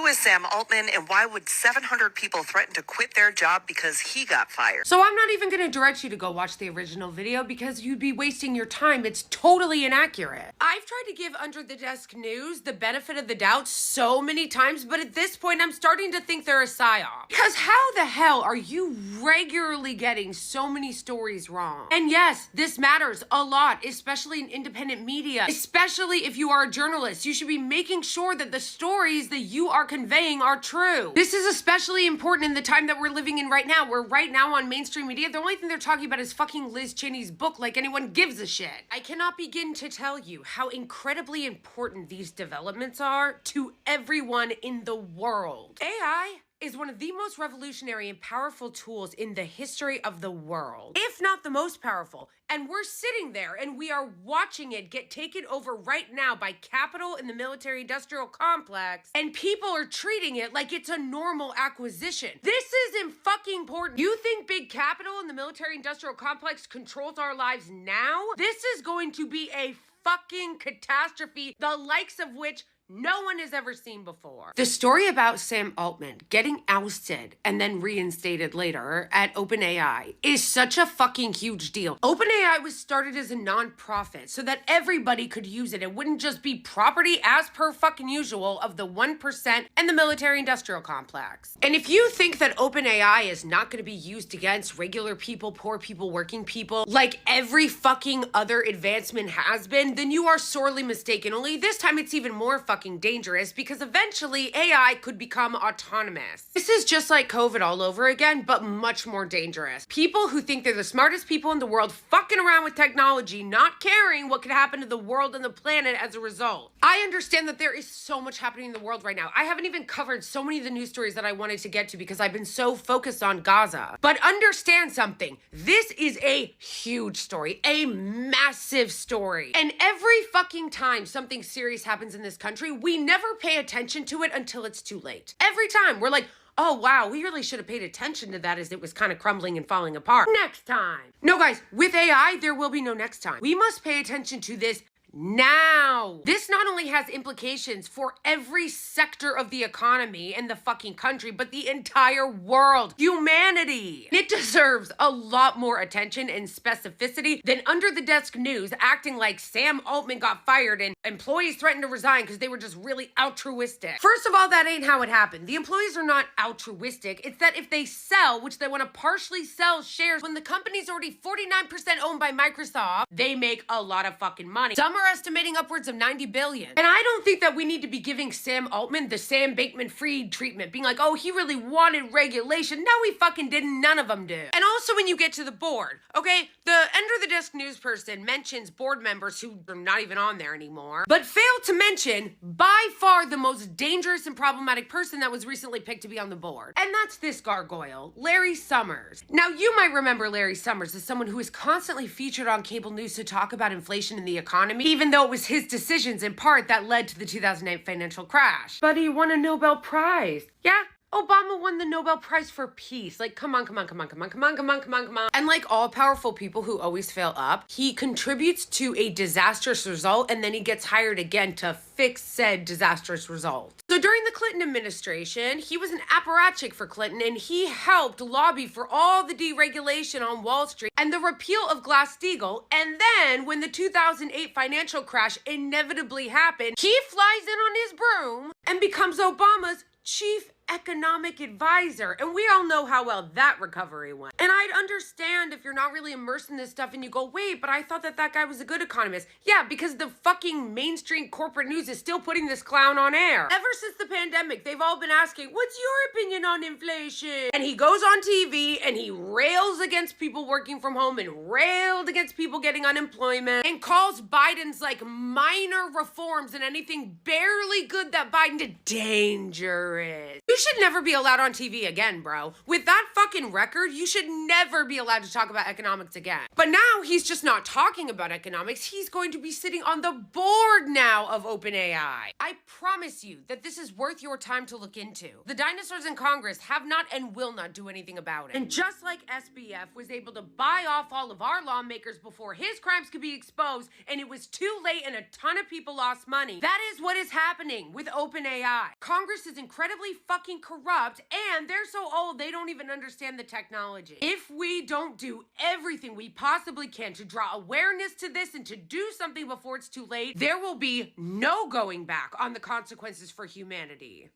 is Sam Altman, and why would 700 people threaten to quit their job because he got fired? So I'm not even going to direct you to go watch the original video because you'd be wasting your time. It's totally inaccurate. I've tried to give Under the Desk News the benefit of the doubt so many times, but at this point I'm starting to think they're a psyop. Because how the hell are you regularly getting so many stories wrong? And yes, this matters a lot, especially in independent media, especially if you are a journalist. You should be making sure that the stories that you are conveying are true. This is especially important in the time that we're living in right now, where right now on mainstream media, the only thing they're talking about is fucking Liz Cheney's book, like anyone gives a shit. I cannot begin to tell you how incredibly important these developments are to everyone in the world. AI is one of the most revolutionary and powerful tools in the history of the world, if not the most powerful. And we're sitting there and we are watching it get taken over right now by capital in the military-industrial complex, and people are treating it like it's a normal acquisition. This is fucking important. You think big capital in the military-industrial complex controls our lives now? This is going to be a fucking catastrophe, the likes of which no one has ever seen before. The story about Sam Altman getting ousted and then reinstated later at OpenAI is such a fucking huge deal. OpenAI was started as a non-profit so that everybody could use it. It wouldn't just be property as per fucking usual of the 1% and the military-industrial complex. And if you think that OpenAI is not going to be used against regular people, poor people, working people, like every fucking other advancement has been, then you are sorely mistaken. Only this time it's even more fucking dangerous because eventually AI could become autonomous. This is just like COVID all over again, but much more dangerous. People who think they're the smartest people in the world fucking around with technology, not caring what could happen to the world and the planet as a result. I understand that there is so much happening in the world right now. I haven't even covered so many of the news stories that I wanted to get to because I've been so focused on Gaza. But understand something. This is a huge story, a massive story. And every fucking time something serious happens in this country, we never pay attention to it until it's too late. Every time we're like, oh wow, we really should have paid attention to that as it was kind of crumbling and falling apart. Next time. No guys, with AI, there will be no next time. We must pay attention to this now. This not only has implications for every sector of the economy and the fucking country, but the entire world, humanity. It deserves a lot more attention and specificity than Under the Desk News acting like Sam Altman got fired and employees threatened to resign because they were just really altruistic. First of all, that ain't how it happened. The employees are not altruistic. It's that if they sell, which they want to partially sell shares when the company's already 49% owned by Microsoft, they make a lot of fucking money. Some are estimating upwards of 90 billion. And I don't think that we need to be giving Sam Altman the Sam Bankman-Fried treatment, being like, oh, he really wanted regulation. No, he fucking didn't. None of them do. And also when you get to the board, okay, the Under the Desk News person mentions board members who are not even on there anymore, but failed to mention by far the most dangerous and problematic person that was recently picked to be on the board. And that's this gargoyle, Larry Summers. Now, you might remember Larry Summers as someone who is constantly featured on cable news to talk about inflation in the economy, even though it was his decisions in part that led to the 2008 financial crash. But he won a Nobel Prize. Yeah? Obama won the Nobel Prize for Peace. Like, come on. And like all powerful people who always fail up, he contributes to a disastrous result and then he gets hired again to fix said disastrous result. So during the Clinton administration, he was an apparatchik for Clinton and he helped lobby for all the deregulation on Wall Street and the repeal of Glass-Steagall. And then when the 2008 financial crash inevitably happened, he flies in on his broom and becomes Obama's chief economic advisor. And we all know how well that recovery went. And I'd understand if you're not really immersed in this stuff and you go, wait, but I thought that that guy was a good economist. Yeah, because the fucking mainstream corporate news is still putting this clown on air. Ever since the pandemic, they've all been asking, what's your opinion on inflation? And he goes on TV and he rails against people working from home and railed against people getting unemployment and calls Biden's like minor reforms and anything barely good that Biden did dangerous. You should never be allowed on TV again, bro. With that fucking record, you should never be allowed to talk about economics again. But now he's just not talking about economics. He's going to be sitting on the board now of OpenAI. I promise you that this is worth your time to look into. The dinosaurs in Congress have not and will not do anything about it. And just like SBF was able to buy off all of our lawmakers before his crimes could be exposed, and it was too late and a ton of people lost money, that is what is happening with OpenAI. Congress is incredibly fucking corrupt, and they're so old they don't even understand the technology. If we don't do everything we possibly can to draw awareness to this and to do something before it's too late, there will be no going back on the consequences for humanity.